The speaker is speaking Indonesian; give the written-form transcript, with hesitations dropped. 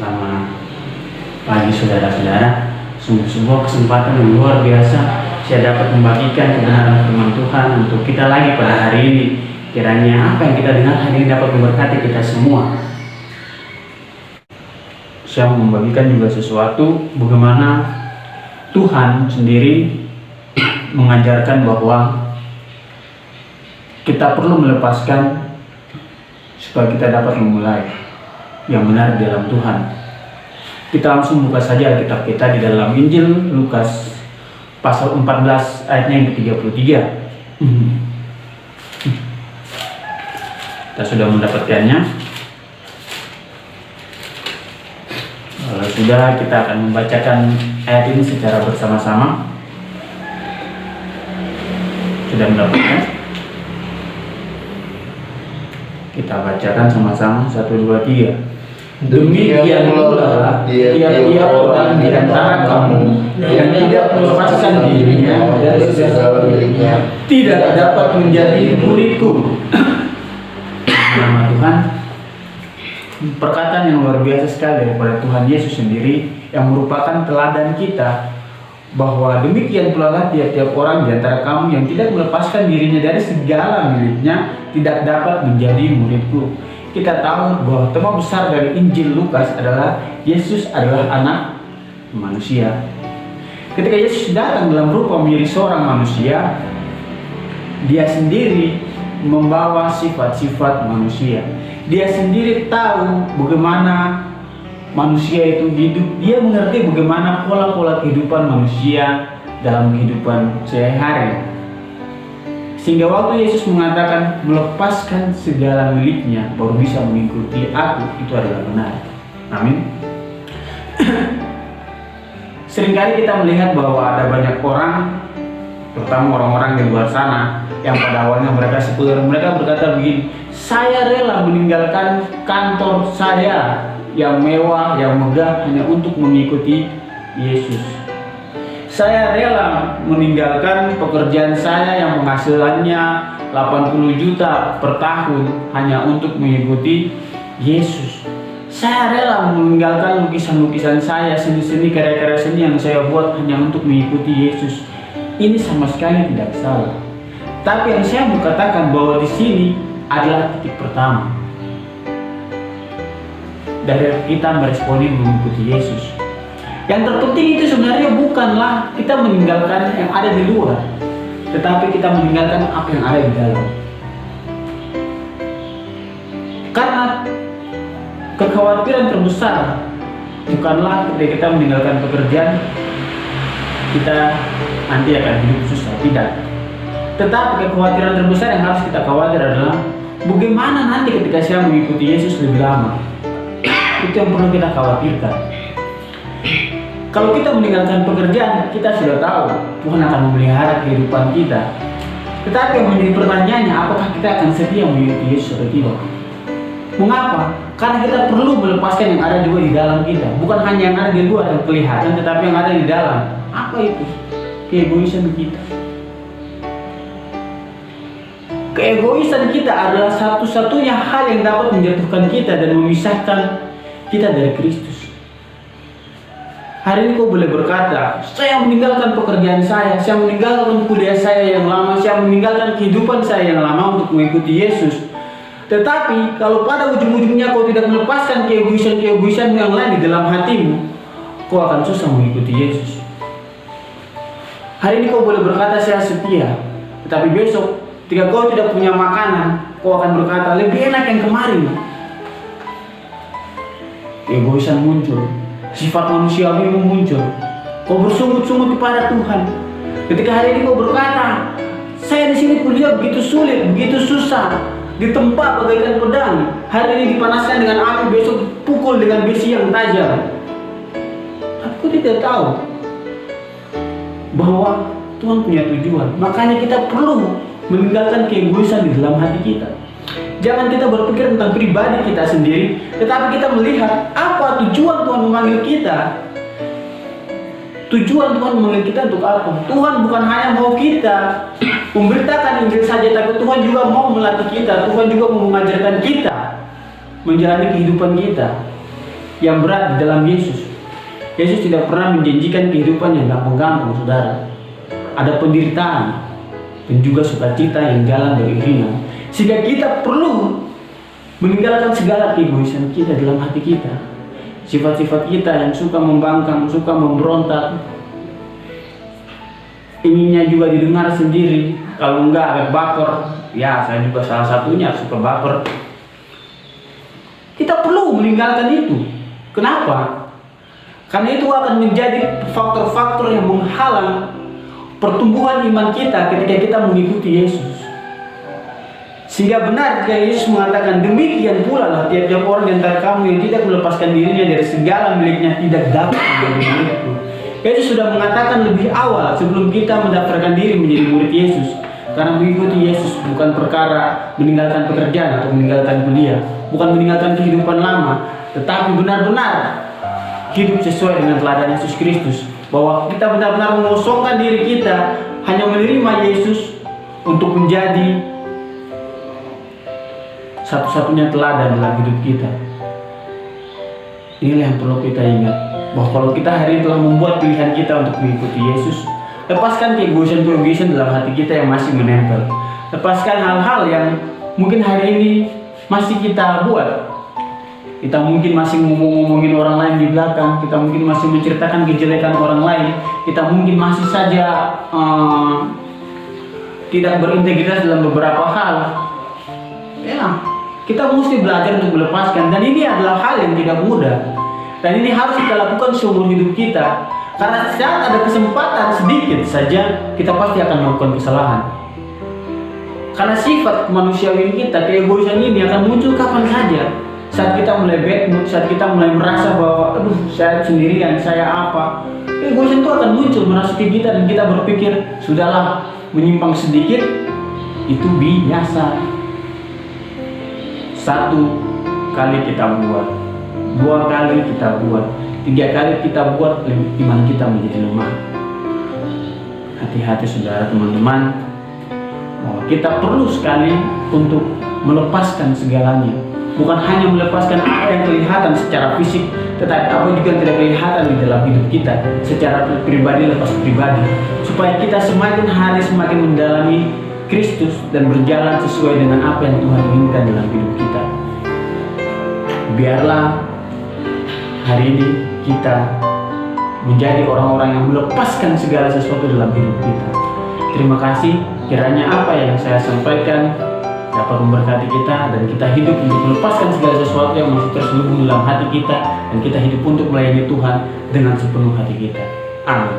Selamat pagi saudara-saudara. Sungguh sebuah kesempatan yang luar biasa saya dapat membagikan kebenaran firman Tuhan untuk kita lagi pada hari ini. Kiranya apa yang kita dengar hari ini dapat memberkati kita semua. Saya mau membagikan juga sesuatu bagaimana Tuhan sendiri mengajarkan bahwa kita perlu melepaskan supaya kita dapat memulai yang benar di dalam Tuhan. Kita langsung buka saja Alkitab kita di dalam Injil Lukas pasal 14 ayatnya yang ke-33. Kita sudah mendapatkannya. Kalau sudah, kita akan membacakan ayat ini secara bersama-sama. Sudah mendapatkan? Kita bacakan sama-sama 1, 2, 3. Demikian pula tiap-tiap orang di antara kamu yang tidak melepaskan dirinya dari segala miliknya tidak dapat menjadi muridku. Nama Tuhan, perkataan yang luar biasa sekali daripada Tuhan Yesus sendiri yang merupakan teladan kita, bahwa demikian pula lah tiap-tiap orang di antara kamu yang tidak melepaskan dirinya dari segala miliknya tidak dapat menjadi muridku. Kita tahu bahwa tema besar dari Injil Lukas adalah Yesus adalah anak manusia. Ketika Yesus datang dalam rupa menjadi seorang manusia, dia sendiri membawa sifat-sifat manusia. Dia sendiri tahu bagaimana manusia itu hidup. Dia mengerti bagaimana pola-pola kehidupan manusia dalam kehidupan sehari-hari. Sehingga waktu Yesus mengatakan melepaskan segala miliknya baru bisa mengikuti aku, itu adalah benar. Amin. Seringkali kita melihat bahwa ada banyak orang, terutama orang-orang di luar sana, yang pada awalnya mereka sekuler, mereka berkata begini, saya rela meninggalkan kantor saya yang mewah, yang megah hanya untuk mengikuti Yesus. Saya rela meninggalkan pekerjaan saya yang penghasilannya 80 juta per tahun hanya untuk mengikuti Yesus. Saya rela meninggalkan lukisan-lukisan saya, seni-seni, karya-karya seni yang saya buat hanya untuk mengikuti Yesus. Ini sama sekali tidak salah. Tapi yang saya mau katakan bahwa di sini adalah titik pertama dari kita meresponi mengikuti Yesus. Yang terpenting itu sebenarnya bukanlah kita meninggalkan yang ada di luar, tetapi kita meninggalkan apa yang ada di dalam. Karena kekhawatiran terbesar bukanlah ketika kita meninggalkan pekerjaan kita nanti akan hidup susah, tidak. Tetapi kekhawatiran terbesar yang harus kita khawatir adalah bagaimana nanti ketika saya mengikuti Yesus lebih lama. Itu yang perlu kita khawatirkan. Kalau kita meninggalkan pekerjaan, kita sudah tahu Tuhan akan memelihara kehidupan kita. Tetapi yang menjadi pertanyaannya, apakah kita akan setia mengikuti Yesus atau tidak? Mengapa? Karena kita perlu melepaskan yang ada juga di dalam kita. Bukan hanya yang ada di luar yang kelihatan, tetapi yang ada di dalam. Apa itu? Keegoisan kita. Keegoisan kita adalah satu-satunya hal yang dapat menjatuhkan kita dan memisahkan kita dari Kristus. Hari ini kau boleh berkata, saya meninggalkan pekerjaan saya meninggalkan kuliah saya yang lama, saya meninggalkan kehidupan saya yang lama untuk mengikuti Yesus. Tetapi kalau pada ujung-ujungnya kau tidak melepaskan keegoisan yang lain di dalam hatimu, kau akan susah mengikuti Yesus. Hari ini kau boleh berkata saya setia, tetapi besok ketika kau tidak punya makanan, kau akan berkata lebih enak yang kemarin. Keegoisan muncul, sifat manusiawi muncul. Kau bersungut-sungut kepada Tuhan. Ketika hari ini kau berkata, saya di sini kuliah begitu sulit, begitu susah, ditempa bagaikan pedang. Hari ini dipanaskan dengan api, besok dipukul dengan besi yang tajam. Tapi kau tidak tahu bahwa Tuhan punya tujuan. Makanya kita perlu meninggalkan keegoisan di dalam hati kita. Jangan kita berpikir tentang pribadi kita sendiri, tetapi kita melihat apa tujuan Tuhan memanggil kita. Tujuan Tuhan memanggil kita untuk apa? Tuhan bukan hanya mau kita memberitakan Injil saja, tapi Tuhan juga mau melatih kita. Tuhan juga mau mengajarkan kita menjalani kehidupan kita. yang berat di dalam Yesus. Yesus tidak pernah menjanjikan kehidupan yang gampang-gampang, saudara. Ada penderitaan dan juga sukacita yang jalan beriringan, sehingga kita perlu meninggalkan segala keegoisan kita dalam hati kita, sifat-sifat kita yang suka membangkang, suka memberontak, inginnya juga didengar sendiri, kalau enggak agak baper. Ya, saya juga salah satunya suka baper. Kita perlu meninggalkan itu. Kenapa? Karena itu akan menjadi faktor-faktor yang menghalang pertumbuhan iman kita ketika kita mengikuti Yesus. Sehingga benar jika Yesus mengatakan, demikian pula lah tiap-tiap orang di antara kamu yang tidak melepaskan dirinya dari segala miliknya tidak dapat menjadi muridku. Yesus sudah mengatakan lebih awal sebelum kita mendaftarkan diri menjadi murid Yesus. Karena mengikuti Yesus bukan perkara meninggalkan pekerjaan atau meninggalkan kuliah, bukan meninggalkan kehidupan lama, tetapi benar-benar hidup sesuai dengan teladan Yesus Kristus. Bahwa kita benar-benar mengosongkan diri kita, hanya menerima Yesus untuk menjadi satu-satunya teladan dalam hidup kita. Inilah yang perlu kita ingat, bahwa kalau kita hari ini telah membuat pilihan kita untuk mengikuti Yesus, lepaskan keegoisan dalam hati kita yang masih menempel. Lepaskan hal-hal yang mungkin hari ini masih kita buat. Kita mungkin masih ngomongin orang lain di belakang, kita mungkin masih menceritakan kejelekan orang lain, kita mungkin masih saja tidak berintegritas dalam beberapa hal. Ya, kita mesti belajar untuk melepaskan, dan ini adalah hal yang tidak mudah. Dan ini harus kita lakukan seumur hidup kita. Karena saat ada kesempatan sedikit saja, kita pasti akan melakukan kesalahan. Karena sifat kemanusiaan kita, keegoisan ini akan muncul kapan saja. Saat kita mulai bad mood, saat kita mulai merasa bahwa aduh saya sendirian, saya apa, keegoisan itu akan muncul merasuki kita dan kita berpikir sudahlah, menyimpang sedikit itu biasa. Satu kali kita buat, dua kali kita buat, tiga kali kita buat, iman kita menjadi lemah. Hati-hati saudara, teman-teman, bahwa kita perlu sekali untuk melepaskan segalanya. Bukan hanya melepaskan apa yang kelihatan secara fisik, tetapi apa juga yang tidak kelihatan di dalam hidup kita secara pribadi lepas pribadi, supaya kita semakin hari semakin mendalami Kristus dan berjalan sesuai dengan apa yang Tuhan inginkan dalam hidup kita. Biarlah hari ini kita menjadi orang-orang yang melepaskan segala sesuatu dalam hidup kita. Terima kasih, kiranya apa yang saya sampaikan dapat memberkati kita dan kita hidup untuk melepaskan segala sesuatu yang masih terselubung dalam hati kita, dan kita hidup untuk melayani Tuhan dengan sepenuh hati kita. Amin.